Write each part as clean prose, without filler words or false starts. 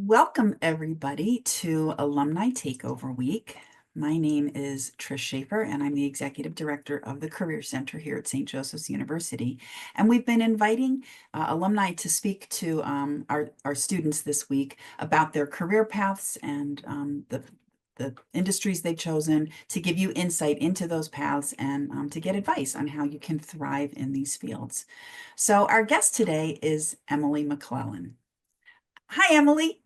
Welcome, everybody, to Alumni Takeover Week. My name is Trish Schaefer, and I'm the Executive Director of the Career Center here at St. Joseph's University. And we've been inviting alumni to speak to our students this week about their career paths and the industries they've chosen, to give you insight into those paths and to get advice on how you can thrive in these fields. So our guest today is Emily McClellan. Hi, Emily.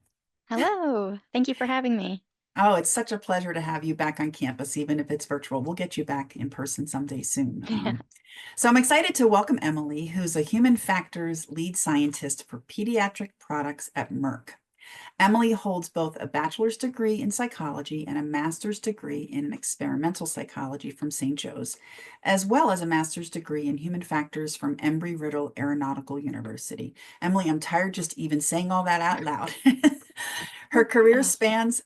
Hello. Thank you for having me. Oh, it's such a pleasure to have you back on campus, even if it's virtual. We'll get you back in person someday soon. Yeah. So I'm excited to welcome Emily, who's a human factors lead scientist for pediatric products at Merck. Emily holds both a bachelor's degree in psychology and a master's degree in experimental psychology from St. Joe's, as well as a master's degree in human factors from Embry-Riddle Aeronautical University. Emily, I'm tired just even saying all that out loud. Her career Uh, spans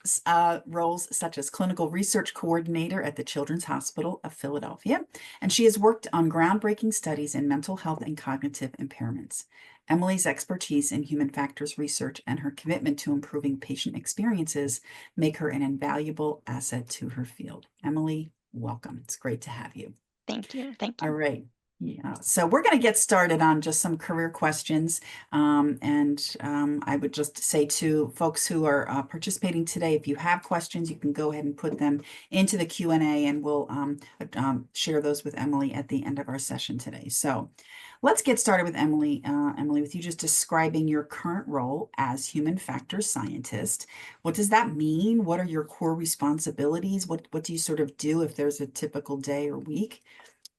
roles such as clinical research coordinator at the Children's Hospital of Philadelphia, and she has worked on groundbreaking studies in mental health and cognitive impairments. Emily's expertise in human factors research and her commitment to improving patient experiences make her an invaluable asset to her field. Emily, welcome. It's great to have you. Thank you. Thank All you. right. Yeah. So we're going to get started on just some career questions. I would just say to folks who are participating today, if you have questions, you can go ahead and put them into the Q&A and we'll share those with Emily at the end of our session today. So let's get started with Emily. Emily, with you just describing your current role as human factors scientist. What does that mean? What are your core responsibilities? What do you sort of do if there's a typical day or week?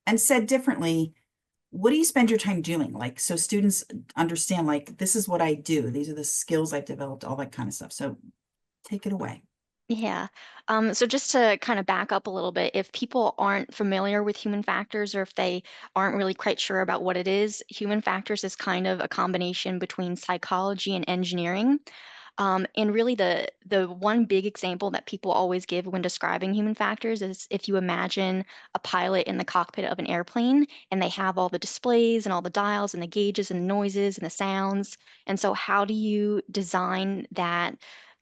And said differently, what do you spend your time doing? Like, so students understand, like, this is what I do. These are the skills I've developed, all that kind of stuff. So take it away. Yeah. So just to kind of back up a little bit, if people aren't familiar with human factors or if they aren't really quite sure about what it is, human factors is kind of a combination between psychology and engineering. And really the one big example that people always give when describing human factors is if you imagine a pilot in the cockpit of an airplane and they have all the displays and all the dials and the gauges and the noises and the sounds. And so how do you design that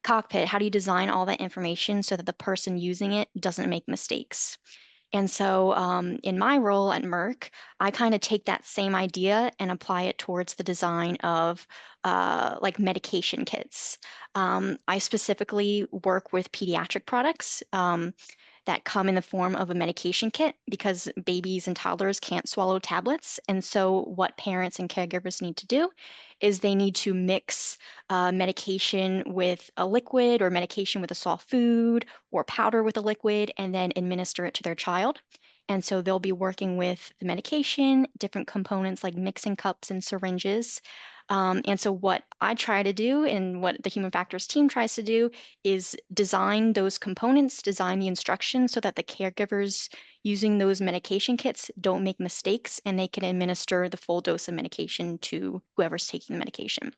cockpit? How do you design all that information so that the person using it doesn't make mistakes? And so in my role at Merck, I kind of take that same idea and apply it towards the design of like medication kits. I specifically work with pediatric products that come in the form of a medication kit because babies and toddlers can't swallow tablets. And so what parents and caregivers need to do is they need to mix medication with a liquid or medication with a soft food or powder with a liquid and then administer it to their child. And so they'll be working with the medication, different components like mixing cups and syringes. And so what I try to do and what the human factors team tries to do is design those components, design the instructions so that the caregivers using those medication kits don't make mistakes and they can administer the full dose of medication to whoever's taking the medication.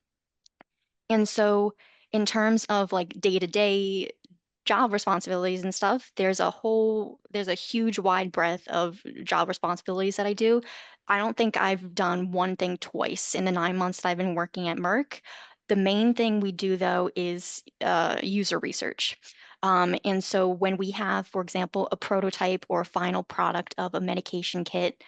And so in terms of like day-to-day job responsibilities and stuff, there's a huge wide breadth of job responsibilities that I do. I don't think I've done one thing twice in the 9 months that I've been working at Merck. The main thing we do though is user research. And so when we have, for example, a prototype or a final product of a medication kit,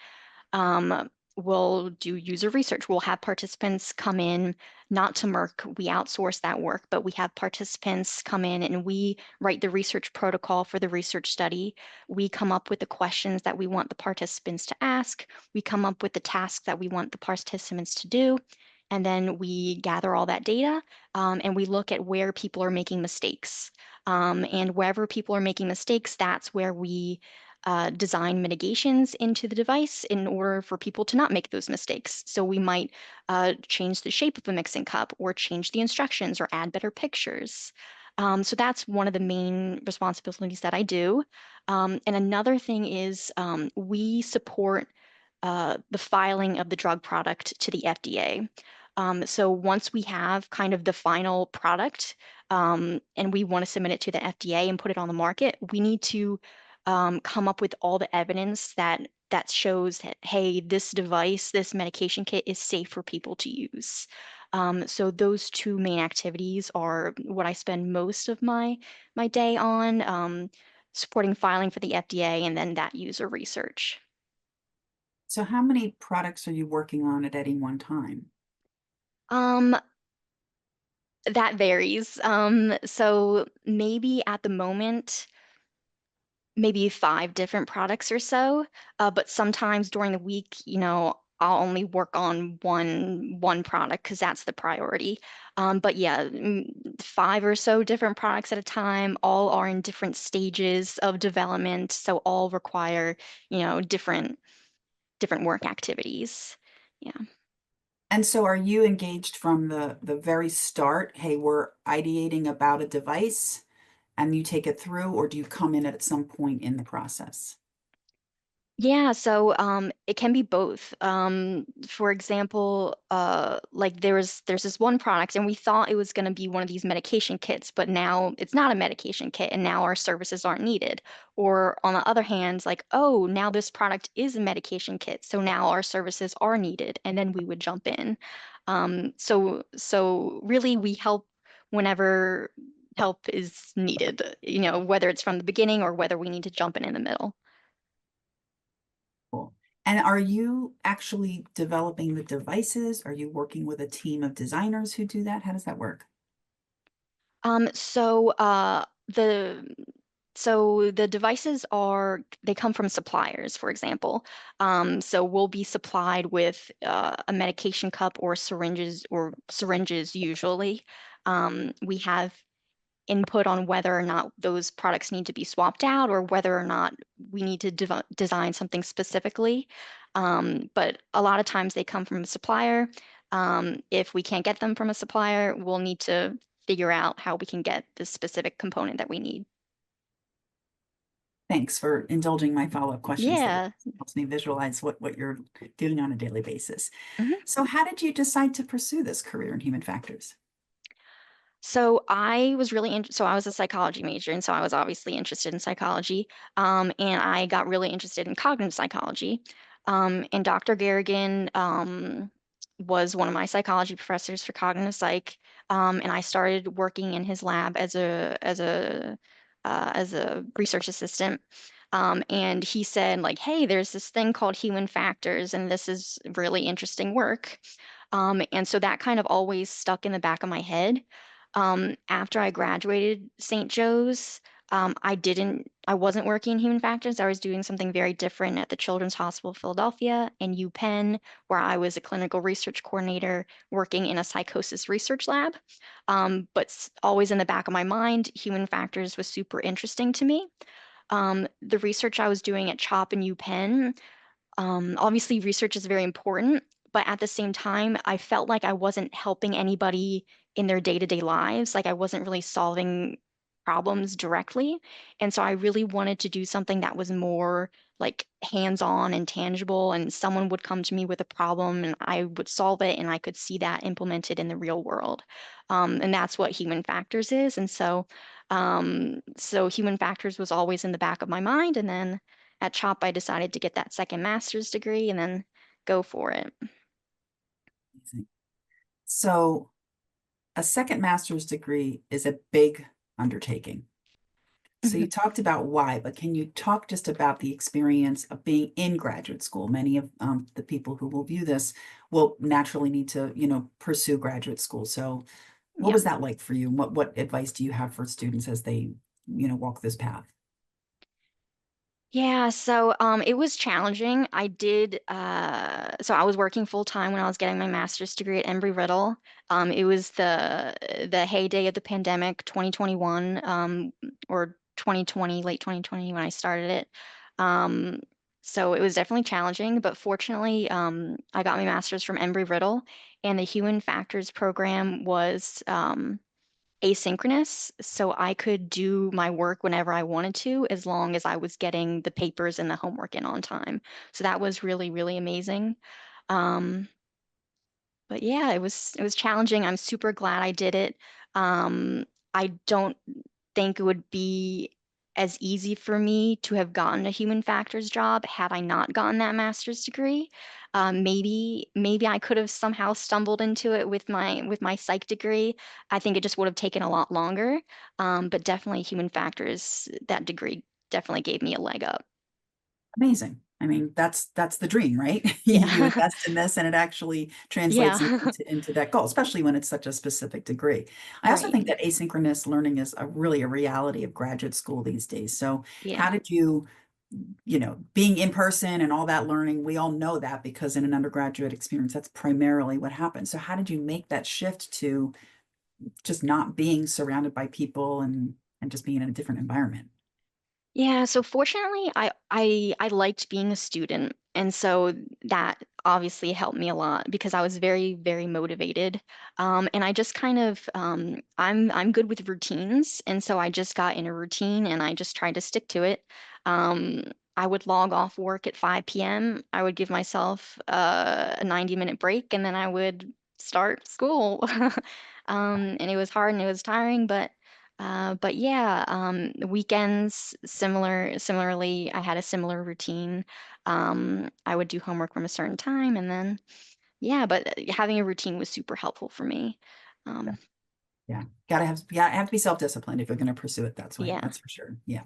we'll do user research. We'll have participants come in, not to Merck, we outsource that work, but we have participants come in and we write the research protocol for the research study. We come up with the questions that we want the participants to ask. We come up with the tasks that we want the participants to do. And then we gather all that data and we look at where people are making mistakes. And wherever people are making mistakes, that's where we design mitigations into the device in order for people to not make those mistakes. So we might change the shape of a mixing cup or change the instructions or add better pictures. So that's one of the main responsibilities that I do. And another thing is we support the filing of the drug product to the FDA. So once we have kind of the final product and we want to submit it to the FDA and put it on the market, we need to come up with all the evidence that shows that, hey, this device, this medication kit is safe for people to use. So those two main activities are what I spend most of my day on, supporting filing for the FDA and then that user research. So how many products are you working on at any one time? Um, that varies. So maybe at the moment, maybe 5 different products or so. But sometimes during the week, I'll only work on one product because that's the priority. But yeah, 5 or so different products at a time. All are in different stages of development, so all require, different work activities. Yeah. And so are you engaged from the very start? Hey, we're ideating about a device and you take it through, or do you come in at some point in the process? Yeah, so it can be both. For example, like there's this one product, and we thought it was going to be one of these medication kits, but now it's not a medication kit, and now our services aren't needed. Or on the other hand, like, oh, now this product is a medication kit, so now our services are needed, and then we would jump in. So really, we help whenever help is needed, whether it's from the beginning or whether we need to jump in the middle. Cool. And are you actually developing the devices? Are you working with a team of designers who do that? How does that work? So the devices they come from suppliers, for example. So we'll be supplied with a medication cup or syringes usually. We have input on whether or not those products need to be swapped out or whether or not we need to design something specifically. But a lot of times they come from a supplier. If we can't get them from a supplier, we'll need to figure out how we can get the specific component that we need. Thanks for indulging my follow-up questions. That Yeah. helps me visualize what you're doing on a daily basis. Mhm. So how did you decide to pursue this career in human factors? So I was a psychology major, and so I was obviously interested in psychology. And I got really interested in cognitive psychology. And Dr. Garrigan was one of my psychology professors for cognitive psych. And I started working in his lab as a research assistant. And he said, like, hey, there's this thing called human factors, and this is really interesting work. And so that kind of always stuck in the back of my head. After I graduated St. Joe's, I wasn't working in human factors. I was doing something very different at the Children's Hospital of Philadelphia and UPenn, where I was a clinical research coordinator working in a psychosis research lab. But always in the back of my mind, human factors was super interesting to me. The research I was doing at CHOP and UPenn, obviously, research is very important, but at the same time, I felt like I wasn't helping anybody in their day-to-day lives. Like I wasn't really solving problems directly. And so I really wanted to do something that was more like hands-on and tangible, and someone would come to me with a problem and I would solve it, and I could see that implemented in the real world. And that's what human factors is. And so human factors was always in the back of my mind. And then at CHOP, I decided to get that second master's degree and then go for it. So a second master's degree is a big undertaking. So you Mhm. talked about why, but can you talk just about the experience of being in graduate school? Many of the people who will view this will naturally need to, pursue graduate school. So what Yeah. was that like for you? What advice do you have for students as they, walk this path? Yeah, so it was challenging. So I was working full time when I was getting my master's degree at Embry-Riddle. It was the heyday of the pandemic, 2021, or 2020, late 2020 when I started it. Um, so it was definitely challenging, but fortunately, I got my master's from Embry-Riddle, and the human factors program was asynchronous, so I could do my work whenever I wanted to, as long as I was getting the papers and the homework in on time. So that was really, really amazing. Um, but yeah, it was challenging. I'm super glad I did it. I don't think it would be. as easy for me to have gotten a human factors job had I not gotten that master's degree. Maybe I could have somehow stumbled into it with my psych degree. I think it just would have taken a lot longer. But definitely human factors, that degree definitely gave me a leg up. Amazing. I mean, that's the dream, right? You Yeah. invest in this and it actually translates Yeah. into that goal, especially when it's such a specific degree. I also Right. think that asynchronous learning is a really a reality of graduate school these days. So Yeah. how did you, being in person and all that learning, we all know that because in an undergraduate experience, that's primarily what happens. So how did you make that shift to just not being surrounded by people and just being in a different environment? Yeah, so fortunately, I liked being a student, and so that obviously helped me a lot because I was very, very motivated. And I just kind of I'm good with routines, and so I just got in a routine and I just tried to stick to it. Um, I would log off work at 5 p.m. I would give myself a 90-minute break, and then I would start school. And it was hard and it was tiring, but yeah, the weekends, similarly, I had a similar routine. I would do homework from a certain time and then, yeah, but having a routine was super helpful for me. Um, Yeah. Gotta have to be self-disciplined if you're going to pursue it that way. yeah. That's for sure. Yeah.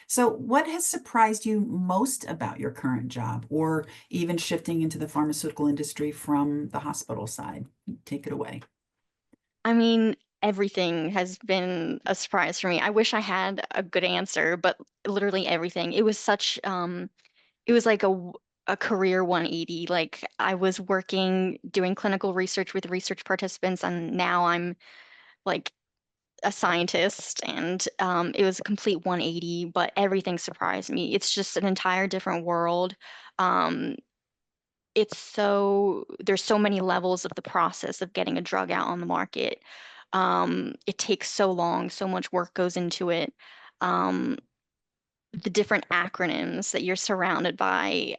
So what has surprised you most about your current job or even shifting into the pharmaceutical industry from the hospital side? Take it away. I mean, everything has been a surprise for me. I wish I had a good answer, but literally everything. It was like a career 180. Like I was working, doing clinical research with research participants, and now I'm like a scientist, and it was a complete 180, but everything surprised me. It's just an entire different world. Um, there's so many levels of the process of getting a drug out on the market. It takes so long, so much work goes into it. Um, the different acronyms that you're surrounded by.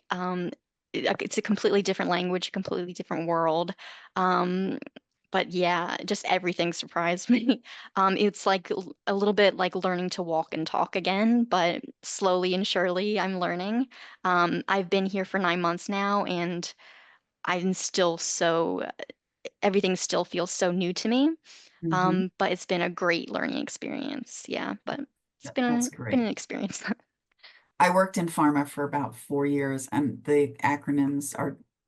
It's a completely different language, a completely different world. Um, but yeah, just everything surprised me. It's like a little bit like learning to walk and talk again, but slowly and surely I'm learning. I've been here for 9 months now, and I'm still everything still feels so new to me. Hmm. But it's been a great learning experience. Yeah, but That's been great. an experience. I worked in pharma for about 4 years, and the acronyms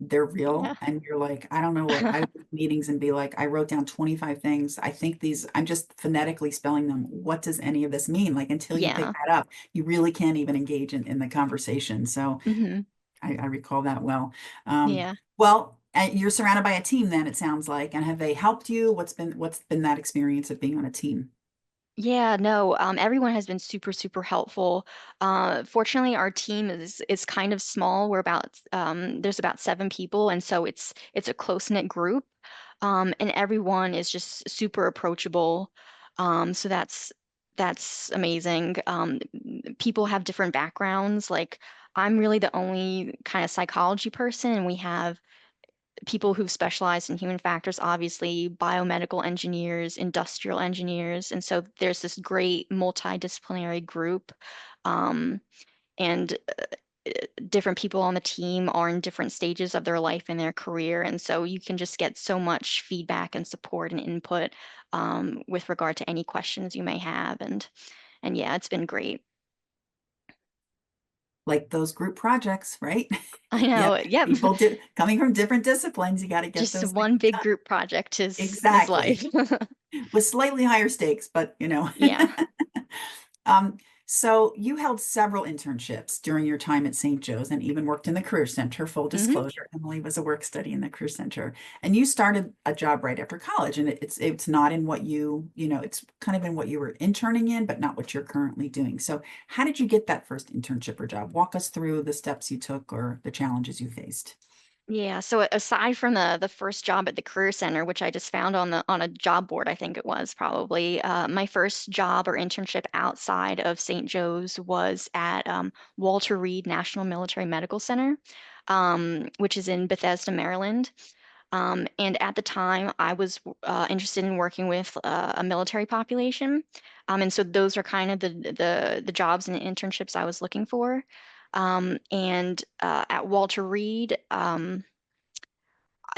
they're real. Yeah. And you're like, I don't know what I would do meetings and be like, I wrote down 25 things. I think these, I'm just phonetically spelling them. What does any of this mean? Like until you pick Yeah. that up, you really can't even engage in the conversation. So Hmm. I recall that well. Um, Yeah. well, you're surrounded by a team then, it sounds like. And have they helped you? What's been that experience of being on a team? Yeah, no, everyone has been super, super helpful. Fortunately, our team is kind of small. There's about 7 people, and so it's a close-knit group. And everyone is just super approachable. So that's amazing. People have different backgrounds. Like I'm really the only kind of psychology person, and we have people who've specialized in human factors, obviously biomedical engineers, industrial engineers, and so there's this great multidisciplinary group. Um, and different people on the team are in different stages of their life and their career, and so you can just get so much feedback and support and input with regard to any questions you may have, and yeah, it's been great. Like those group projects, right? I Yeah, know. Yep. people coming from different disciplines, you got to get Just those things one big done. group project is life. Exactly. With slightly higher stakes, but Yeah. Um, so you held several internships during your time at St. Joe's and even worked in the Career Center. Full Hmm. disclosure, Emily was a work study in the Career Center. And you started a job right after college. And it's not in what it's kind of in what you were interning in, but not what you're currently doing. So how did you get that first internship or job? Walk us through the steps you took or the challenges you faced. Yeah, so aside from the first job at the Career Center, which I just found on a job board, I think it was probably, my first job or internship outside of St. Joe's was at Walter Reed National Military Medical Center, which is in Bethesda, Maryland. And at the time, I was interested in working with a military population. And so those are kind of the jobs and internships I was looking for. And at Walter Reed,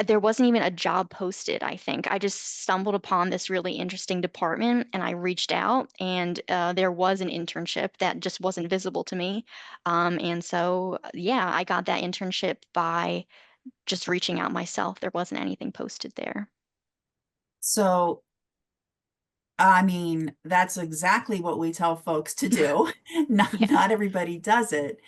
there wasn't even a job posted, I think. I just stumbled upon this really interesting department and I reached out, and there was an internship that just wasn't visible to me. And so, yeah, I got that internship by just reaching out myself. There wasn't anything posted there. So, I mean, that's exactly what we tell folks to do. Yeah, Not everybody does it,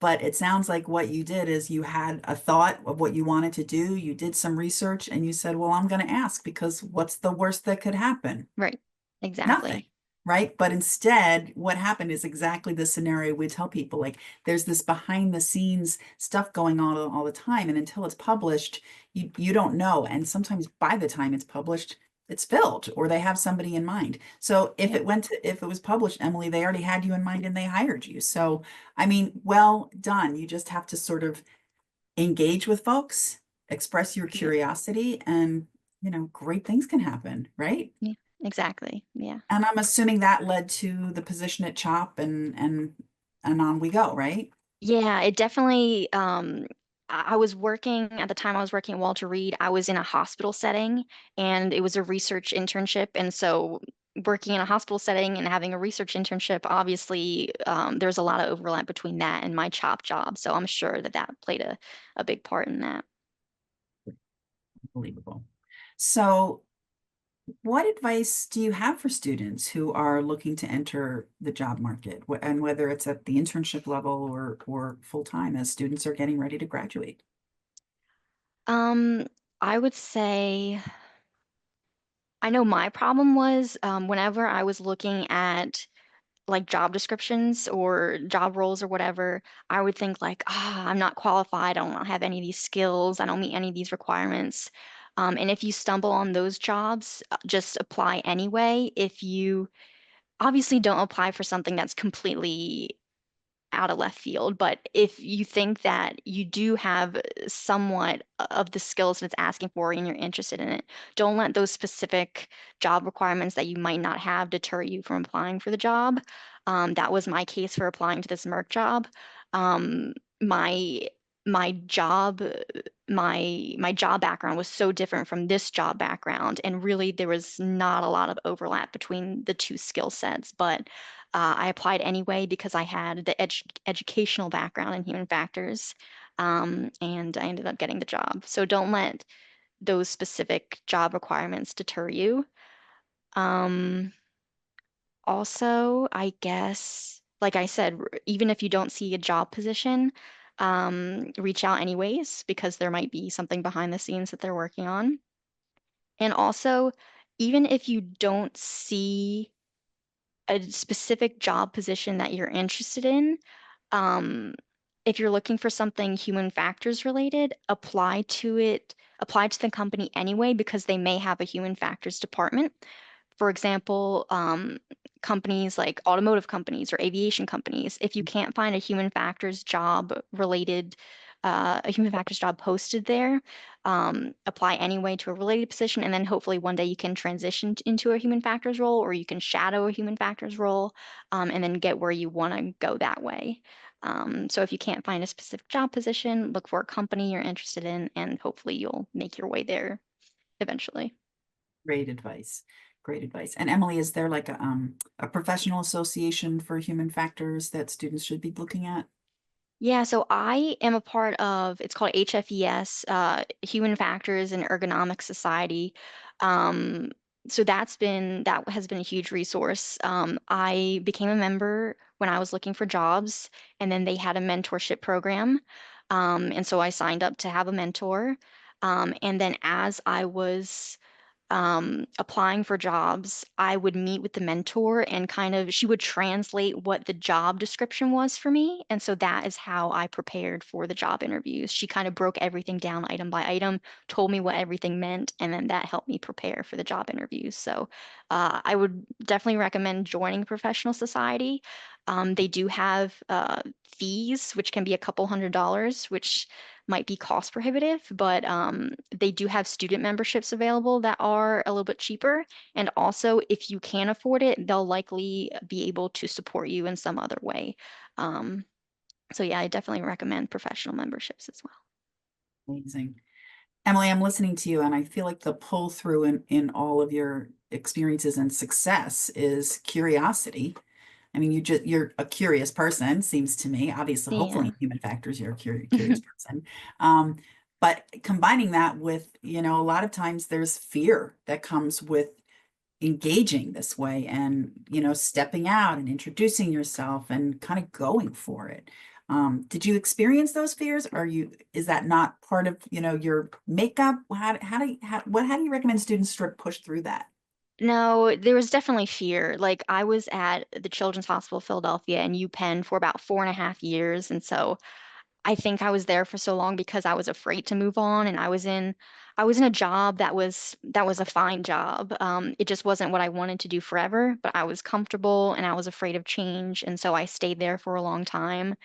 but it sounds like what you did is you had a thought of what you wanted to do. You did some research and you said, well, I'm going to ask because what's the worst that could happen? right. Nothing, Exactly. right? But instead, what happened is exactly the scenario we tell people. Like there's this behind the scenes stuff going on all the time. And until it's published, you don't know. And sometimes by the time it's published, it's filled or they have somebody in mind. So Yeah, if it was published, Emily, they already had you in mind and they hired you. So, I mean, well done. You just have to sort of engage with folks, express your yeah, curiosity, and, great things can happen, right? yeah, exactly. Yeah. And I'm assuming that led to the position at CHOP and on we go, right? Yeah, it definitely, I was working at the time I was working at Walter Reed, I was in a hospital setting and it was a research internship. And so working in a hospital setting and having a research internship, obviously, there's a lot of overlap between that and my CHOP job. So I'm sure that that played a big part in that. Unbelievable. So, what advice do you have for students who are looking to enter the job market, and whether it's at the internship level or full time as students are getting ready to graduate? Um, I would say, I know my problem was whenever I was looking at like job descriptions or job roles or whatever, I would think like, ah, I'm not qualified. I don't have any of these skills. I don't meet any of these requirements. And if you stumble on those jobs, just apply anyway. If you obviously don't apply for something that's completely out of left field, but if you think that you do have somewhat of the skills that it's asking for and you're interested in it, don't let those specific job requirements that you might not have deter you from applying for the job. That was my case for applying to this Merck job. Um, my my job my job background was so different from this job background, and really there was not a lot of overlap between the two skill sets, but I applied anyway because I had the educational background in human factors, and I ended up getting the job. So don't let those specific job requirements deter you. Um, Also, I guess, like I said, even if you don't see a job position, reach out anyways because there might be something behind the scenes that they're working on. And also, even if you don't see a specific job position that you're interested in, um, if you're looking for something human factors related, apply to the company anyway, because they may have a human factors department. For example, companies like automotive companies or aviation companies, if you can't find a human factors job related, a human factors job posted there, apply anyway to a related position, and then hopefully one day you can transition into a human factors role, or you can shadow a human factors role, and then get where you want to go that way. So if you can't find a specific job position, look for a company you're interested in, and hopefully you'll make your way there eventually. Great advice. Great advice. And Emily, is there like a professional association for human factors that students should be looking at? Yeah, so I am a part of, it's called HFES, Human Factors and Ergonomics Society. Um, so that has been a huge resource. I became a member when I was looking for jobs, and then they had a mentorship program. And so I signed up to have a mentor. And then as I was applying for jobs, I would meet with the mentor and kind of, she would translate what the job description was for me. And so that is how I prepared for the job interviews. She kind of broke everything down item by item, told me what everything meant, and then that helped me prepare for the job interviews. So I would definitely recommend joining a professional society. They do have fees, which can be a couple $100s, which might be cost prohibitive, but they do have student memberships available that are a little bit cheaper. And also, if you can afford it, they'll likely be able to support you in some other way. Um, so yeah, I definitely recommend professional memberships as well. Amazing. Emily, I'm listening to you, and I feel like the pull through in all of your experiences and success is curiosity. I mean, you're a curious person, seems to me. Obviously, hopefully Yeah. in human factors, you're a curious person. Um, but combining that with, a lot of times there's fear that comes with engaging this way and stepping out and introducing yourself and kind of going for it. Did you experience those fears? Is that not part of your makeup? How do you recommend students sort of push through that? No, there was definitely fear. Like I was at the Children's Hospital of Philadelphia and UPenn for about 4.5 years. And so I think I was there for so long because I was afraid to move on and I was in a job that was a fine job. It just wasn't what I wanted to do forever, but I was comfortable and I was afraid of change. And so I stayed there for a long time.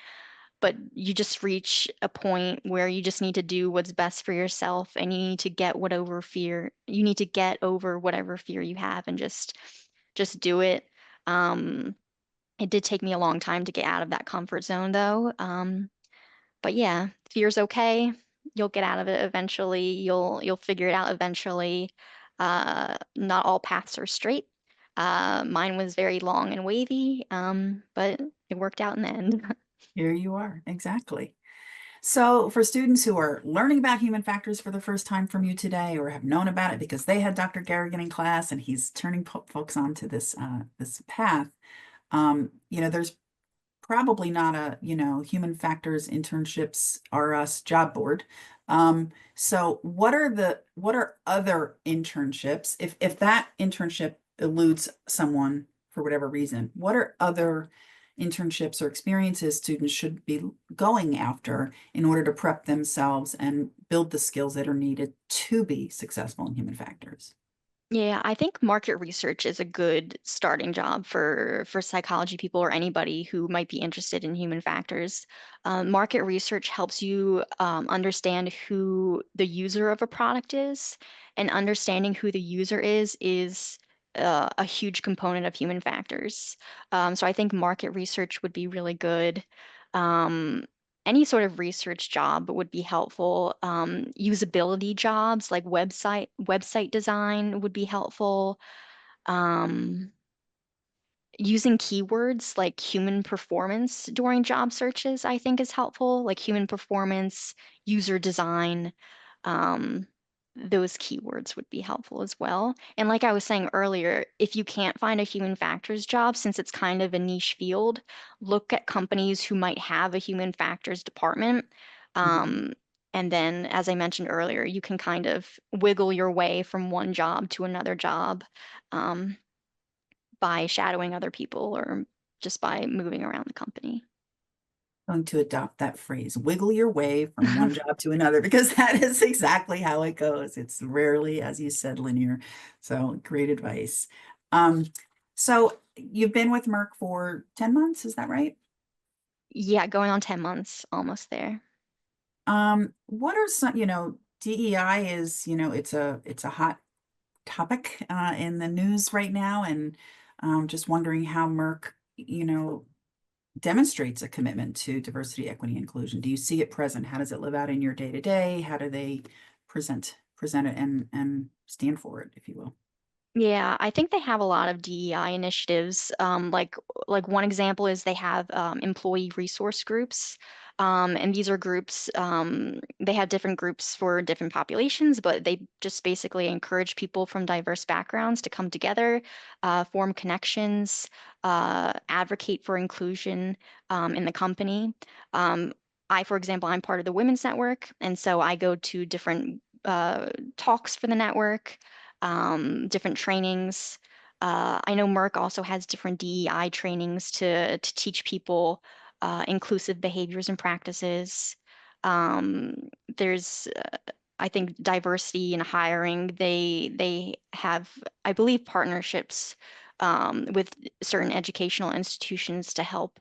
But you just reach a point where you just need to do what's best for yourself and you need to get what over fear. You need to get over whatever fear you have and just do it. Um, it did take me a long time to get out of that comfort zone though. But yeah, fear's okay. You'll get out of it eventually. You'll figure it out eventually. Not all paths are straight. Mine was very long and wavy, but it worked out in the end. Here you are, exactly. So, for students who are learning about human factors for the first time from you today, or have known about it because they had Dr. Garrigan in class and he's turning folks onto this path, there's probably not a, human factors internships are us job board. So what are other internships? If that internship eludes someone for whatever reason, what are other internships or experiences students should be going after in order to prep themselves and build the skills that are needed to be successful in human factors? Yeah, I think market research is a good starting job for psychology people or anybody who might be interested in human factors. Market research helps you understand who the user of a product is, and understanding who the user is a huge component of human factors. So I think market research would be really good. Um, any sort of research job would be helpful. Usability jobs like website design would be helpful. Um, Using keywords like human performance during job searches, I think is helpful, like human performance, user design. Um, those keywords would be helpful as well. And like I was saying earlier, if you can't find a human factors job, since it's kind of a niche field, look at companies who might have a human factors department. Mhm. Um, and then, as I mentioned earlier, you can kind of wiggle your way from one job to another job. Um, by shadowing other people or just by moving around the company. Going to adopt that phrase, wiggle your way from one job to another, because that is exactly how it goes. It's rarely, as you said, linear. So great advice. Um, so you've been with Merck for 10 months, is that right? Yeah, going on 10 months, almost there. What are some, DEI is, it's a hot topic in the news right now, and just wondering how Merck, demonstrates a commitment to diversity, equity, inclusion. Do you see it present? How does it live out in your day to day? How do they present it and stand for it, if you will? Yeah, I think they have a lot of DEI initiatives. Like one example is they have employee resource groups, and these are groups. They have different groups for different populations, but they just basically encourage people from diverse backgrounds to come together, form connections, advocate for inclusion in the company. Um, for example, I'm part of the Women's Network, and so I go to different talks for the network, different trainings. I know Merck also has different DEI trainings to teach people inclusive behaviors and practices. Um, there's, I think, diversity in hiring. They have, I believe, partnerships with certain educational institutions to help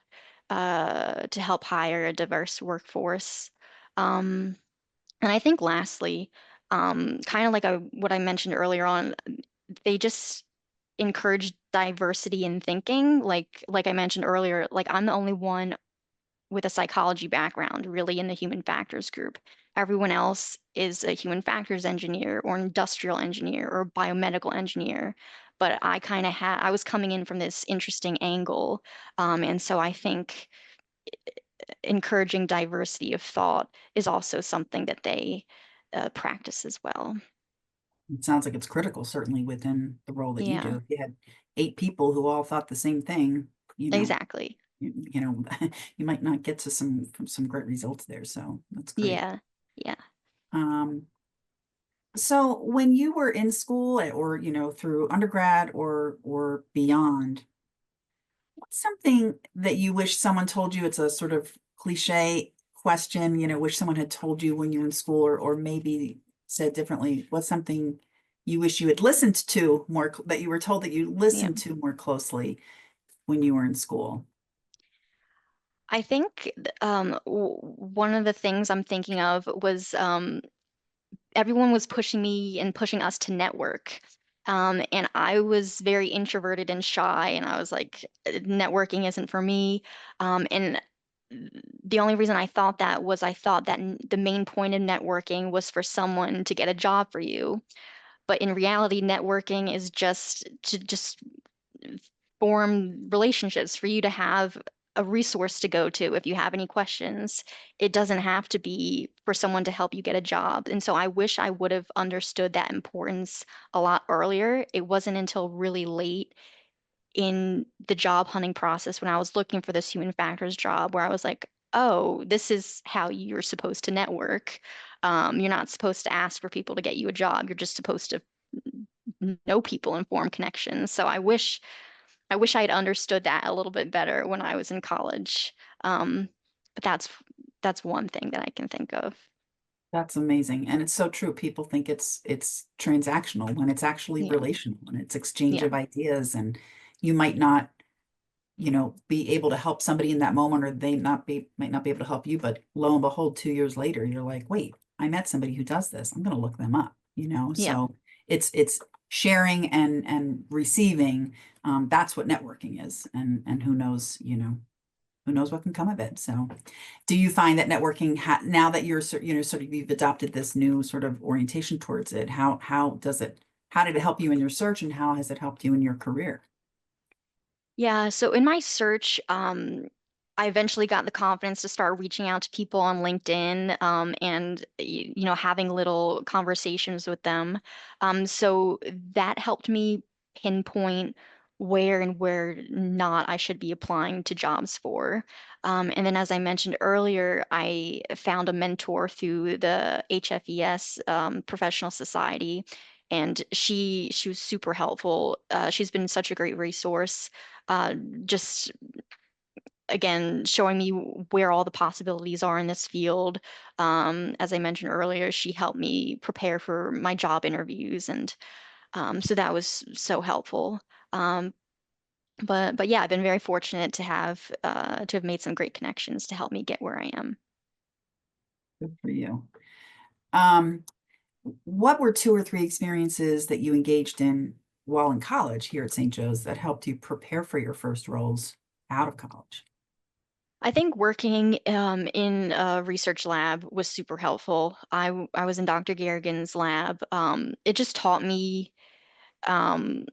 hire a diverse workforce. Um, and I think lastly, kind of like what I mentioned earlier on, they just encourage diversity in thinking. Like I mentioned earlier, like I'm the only one with a psychology background really in the human factors group. Everyone else is a human factors engineer or industrial engineer or biomedical engineer. But I was coming in from this interesting angle. And so I think encouraging diversity of thought is also something that they practice as well. It sounds like it's critical, certainly within the role that you do. Yeah, If you had 8 people who all thought the same thing, you know, exactly. you know, you might not get to some great results there. So that's great. Yeah, yeah. Um, so when you were in school or, through undergrad or beyond, what's something that you wish someone told you? It's a sort of cliche question, wish someone had told you when you were in school or maybe said differently. What's something you wish you had listened to more, that you were told that you Yeah. listened to more closely when you were in school? I think one of the things I'm thinking of was everyone was pushing me and pushing us to network. And I was very introverted and shy, and I was like, networking isn't for me." And the only reason I thought that was I thought that the main point of networking was for someone to get a job for you. But in reality, networking is just to just form relationships for you to have a resource to go to if you have any questions. It doesn't have to be for someone to help you get a job. And so I wish I would have understood that importance a lot earlier. It wasn't until really late in the job hunting process when I was looking for this human factors job where I was like, oh, this is how you're supposed to network. You're not supposed to ask for people to get you a job. You're just supposed to know people and form connections. So I wish I had understood that a little bit better when I was in college. Um, but that's one thing that I can think of. That's amazing. And it's so true. People think it's transactional when it's actually Yeah, relational and it's exchange yeah, of ideas. And you might not, be able to help somebody in that moment, or they might not be able to help you, but lo and behold, 2 years later, you're like, wait, I met somebody who does this. I'm gonna look them up. yeah, So it's sharing and receiving. That's what networking is. And who knows what can come of it. So do you find that networking now that you're sort of you've adopted this new sort of orientation towards it, how did it help you in your search and how has it helped you in your career? yeah. So in my search, I eventually got the confidence to start reaching out to people on LinkedIn, and having little conversations with them. So that helped me pinpoint where and where not I should be applying to jobs for. And then, as I mentioned earlier, I found a mentor through the HFES, Professional Society, and she was super helpful. She's been such a great resource. Uh, just again showing me where all the possibilities are in this field. As I mentioned earlier, she helped me prepare for my job interviews, and so that was so helpful. Um, but yeah, I've been very fortunate to have made some great connections to help me get where I am. Good for you. Um, what were 2 or 3 experiences that you engaged in while in college here at St. Joe's that helped you prepare for your first roles out of college? I think working in a research lab was super helpful. I was in Dr. Garrigan's lab. It just taught me um,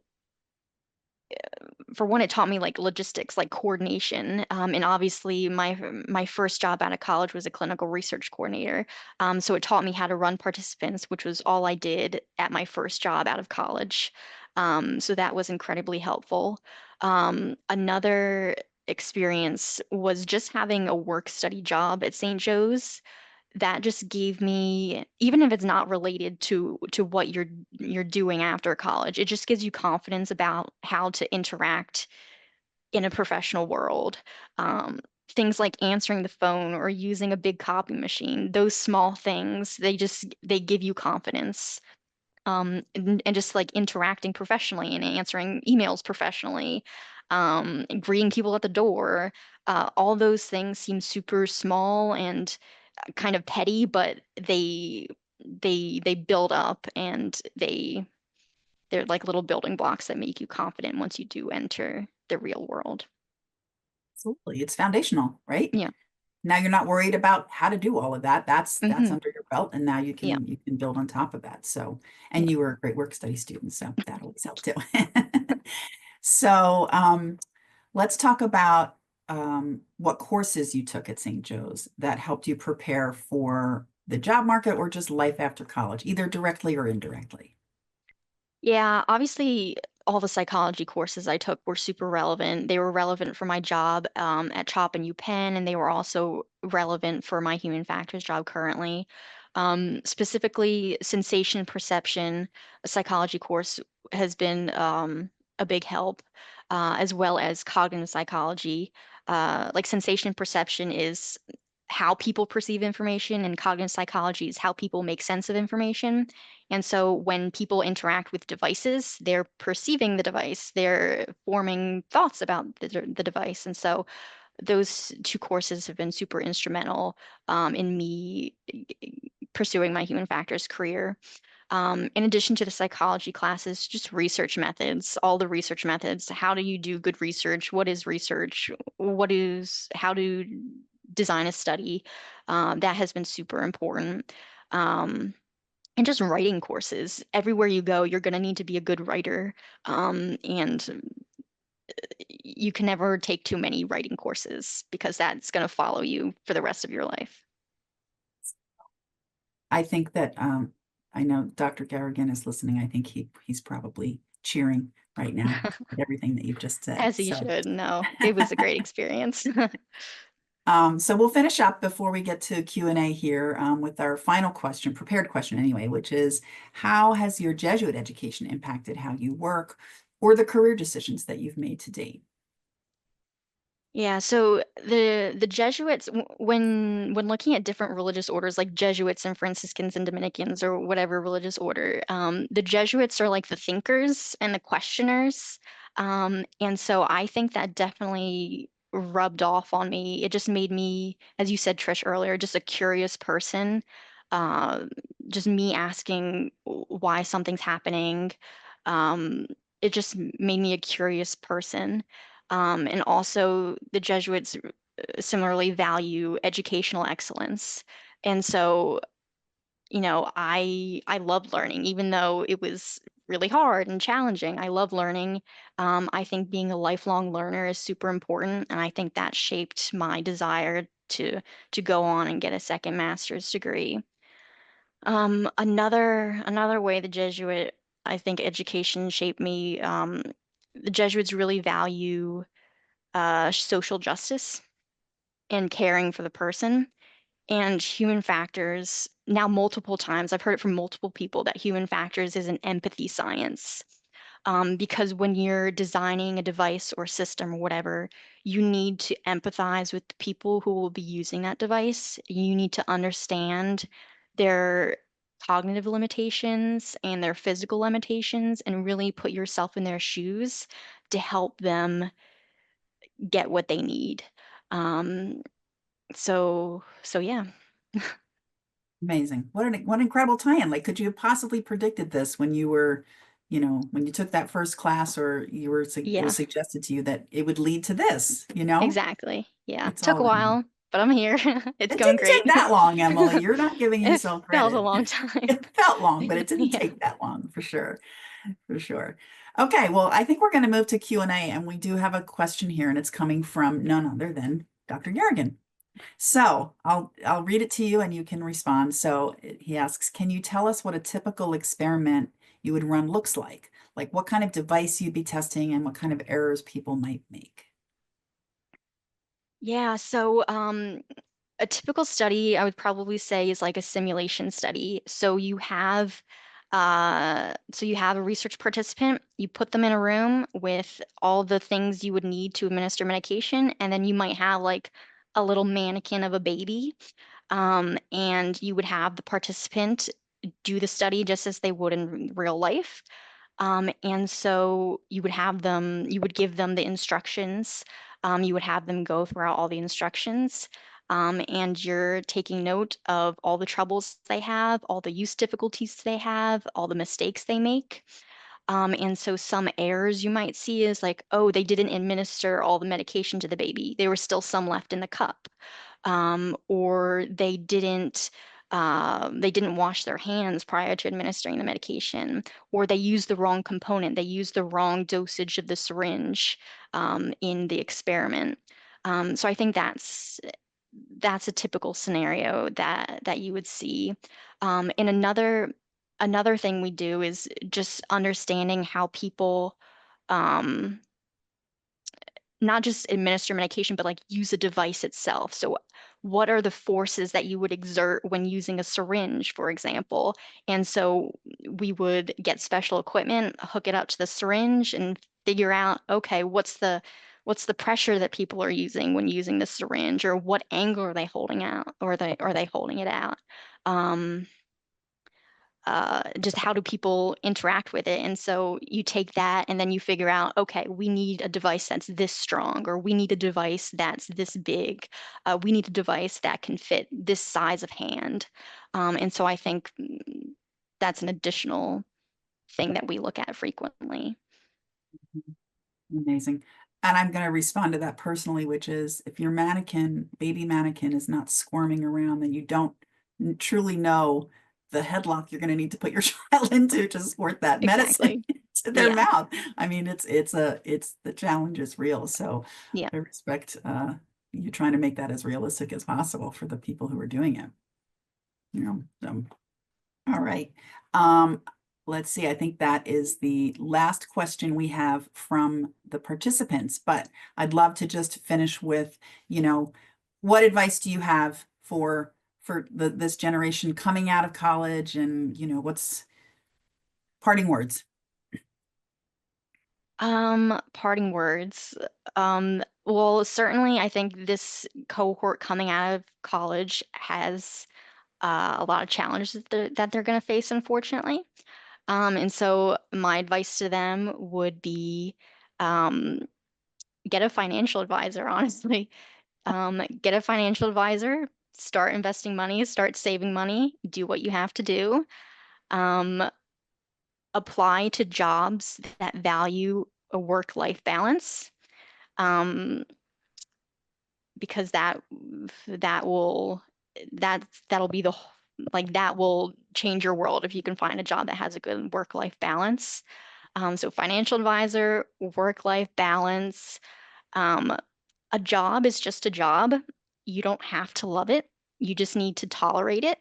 for one, it taught me like logistics, like coordination. And obviously, my first job out of college was a clinical research coordinator. So it taught me how to run participants, which was all I did at my first job out of college. So that was incredibly helpful. Another experience was just having a work study job at St. Joe's. That just gave me, even if it's not related to what you're doing after college, it just gives you confidence about how to interact in a professional world. Um, Things like answering the phone or using a big copy machine, those small things, they give you confidence. and just like interacting professionally and answering emails professionally, greeting people at the door. All those things seem super small and kind of petty, but they build up, and they're like little building blocks that make you confident once you do enter the real world. Absolutely. It's foundational, right? Yeah. Now you're not worried about how to do all of that. That's Hmm. under your belt, and now Yeah. you can build on top of that. So, Yeah. and you were a great work study student, so that always helped too. So, let's talk about what courses you took at St. Joe's that helped you prepare for the job market or just life after college, either directly or indirectly. Yeah, obviously, all the psychology courses I took were super relevant. They were relevant for my job at CHOP and UPenn, and they were also relevant for my human factors job currently. Specifically, sensation perception, a psychology course has been a big help, as well as cognitive psychology. Like sensation perception is how people perceive information, and cognitive psychology is how people make sense of information. And so when people interact with devices, they're perceiving the device, they're forming thoughts about the device. And so those two courses have been super instrumental in me pursuing my human factors career. In addition to the psychology classes, just research methods, all the research methods. How do you do good research? What is research? How to design a study? That has been super important. Um, and just writing courses. Everywhere you go, you're going to need to be a good writer. And you can never take too many writing courses because that's going to follow you for the rest of your life. I think that I know Dr. Garrigan is listening. I think he's probably cheering right now at everything that you've just said. As you should. No, it was a great experience. So we'll finish up before we get to Q&A here with our final question, prepared question anyway, which is how has your Jesuit education impacted how you work or the career decisions that you've made to date? Yeah, so the Jesuits, when looking at different religious orders like Jesuits and Franciscans and Dominicans or whatever religious order, the Jesuits are like the thinkers and the questioners. And so I think that definitely rubbed off on me. It just made me, as you said, Trish, earlier, just a curious person. Uh, just me asking why something's happening. Um, it just made me a curious person. And also, the Jesuits similarly value educational excellence. And so, I love learning, even though it was really hard and challenging. I love learning. I think being a lifelong learner is super important, and I think that shaped my desire to go on and get a second master's degree. Another way the Jesuit, I think, education shaped me. The Jesuits really value social justice and caring for the person. And human factors, now multiple times, I've heard it from multiple people that human factors is an empathy science. Because when you're designing a device or system or whatever, you need to empathize with the people who will be using that device. You need to understand their cognitive limitations and their physical limitations and really put yourself in their shoes to help them get what they need. Um, so yeah. Amazing. What an incredible tie-in. Like, could you have possibly predicted this when you were, when you took that first class or it was Yeah, suggested to you that it would lead to this, you know? exactly. Yeah. It's Took a all in there. while, but I'm here. It's It going didn't great. take that long, Emily. You're not giving It yourself felt a credit. long time. It felt long, but it didn't Yeah. take that long for sure. For sure. Okay, well, I think we're going to move to Q&A, and we do have a question here, and it's coming from none other than Dr. Garrigan. So I'll read it to you and you can respond. So he asks, can you tell us what a typical experiment you would run looks like? Like what kind of device you'd be testing and what kind of errors people might make? Yeah, so a typical study I would probably say is like a simulation study. So you have a research participant, you put them in a room with all the things you would need to administer medication, and then you might have like a little mannequin of a baby. And you would have the participant do the study just as they would in real life. And so you would give them the instructions. You would have them go throughout all the instructions. And you're taking note of all the troubles they have, all the use difficulties they have, all the mistakes they make. And so some errors you might see is like, oh, they didn't administer all the medication to the baby. There was still some left in the cup. Or they didn't wash their hands prior to administering the medication, or they used the wrong component. They used the wrong dosage of the syringe in the experiment. So I think that's a typical scenario that you would see. And another thing we do is just understanding how people um, not just administer medication, but like use a device itself. So what are the forces that you would exert when using a syringe, for example? And so we would get special equipment, hook it up to the syringe, and figure out, okay, what's the pressure that people are using when using the syringe, or what angle are they holding out, or are they holding it out? Um, just how do people interact with it? And so you take that and then you figure out, okay, we need a device that's this strong, or we need a device that's this big. We need a device that can fit this size of hand. And so I think that's an additional thing that we look at frequently. Amazing. And I'm going to respond to that personally, which is if your mannequin, baby mannequin, is not squirming around, then you don't truly know the headlock you're going to need to put your child into to squirt that medicine Exactly. into their Yeah. mouth. I mean, it's the challenge is real. So Yeah. I respect you trying to make that as realistic as possible for the people who are doing it. So all right. Um, let's see. I think that is the last question we have from the participants, but I'd love to just finish with, what advice do you have for this generation coming out of college and, what's parting words? Parting words. Well, certainly I think this cohort coming out of college has a lot of challenges that they're going to face, unfortunately. And so my advice to them would be um, get a financial advisor, honestly. Get a financial advisor, start investing money, start saving money, do what you have to do. Um, Apply to jobs that value a work-life balance. Um, because that will that'll be that will change your world if you can find a job that has a good work-life balance. So financial advisor, work-life balance. Um, a job is just a job. You don't have to love it. You just need to tolerate it.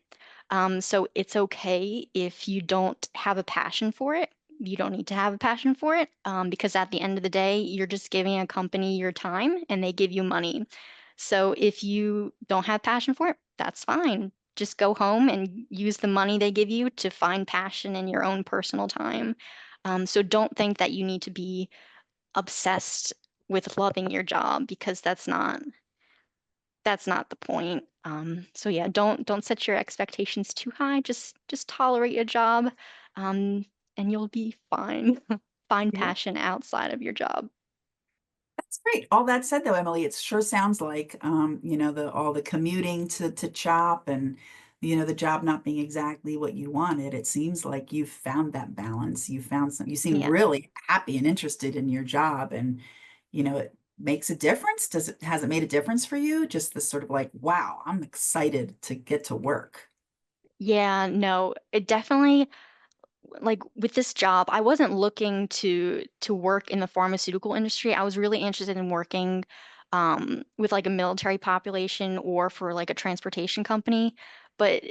So it's okay if you don't have a passion for it. You don't need to have a passion for it, because at the end of the day, you're just giving a company your time and they give you money. So if you don't have passion for it, that's fine. Just go home and use the money they give you to find passion in your own personal time. So don't think that you need to be obsessed with loving your job, because that's not the point. So yeah, don't set your expectations too high. Just tolerate your job, um, and you'll be fine. Find Yeah. passion outside of your job. That's great. All that said, though, Emily, it sure sounds like the all the commuting to CHOP and the job not being exactly what you wanted. It seems like you've found that balance. You seem Yeah. really happy and interested in your job, and it makes a difference. Has it made a difference for you? Just this sort of like, wow, I'm excited to get to work. Yeah, no, it definitely, like with this job, I wasn't looking to work in the pharmaceutical industry. I was really interested in working with like a military population or for like a transportation company. But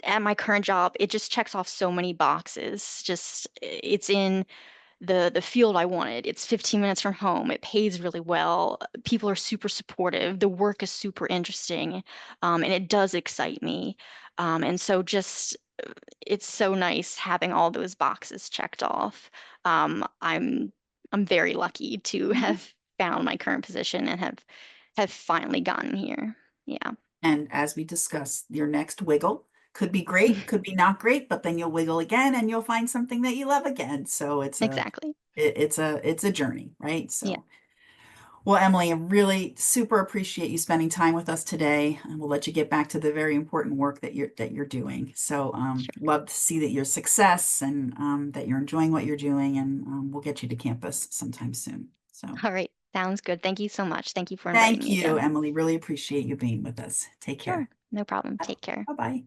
at my current job, it just checks off so many boxes. Just it's in the field I wanted. It's 15 minutes from home. It pays really well. People are super supportive. The work is super interesting, and it does excite me. And so just it's so nice having all those boxes checked off. I'm very lucky to Mhm. have found my current position and have finally gotten here. Yeah. And as we discussed, your next wiggle Could be great, could be not great, but then you'll wiggle again and you'll find something that you love again. So Exactly. it's a journey, right? Yeah, So, well, Emily, I really super appreciate you spending time with us today, and we'll let you get back to the very important work that you're doing. So, sure. love to see that your success and that you're enjoying what you're doing, and we'll get you to campus sometime soon. So, All right. Sounds good. Thank you so much. Thank you for inviting thank me you, again. Emily. Really appreciate you being with us. Take Sure. care. No problem. Take care. Bye bye.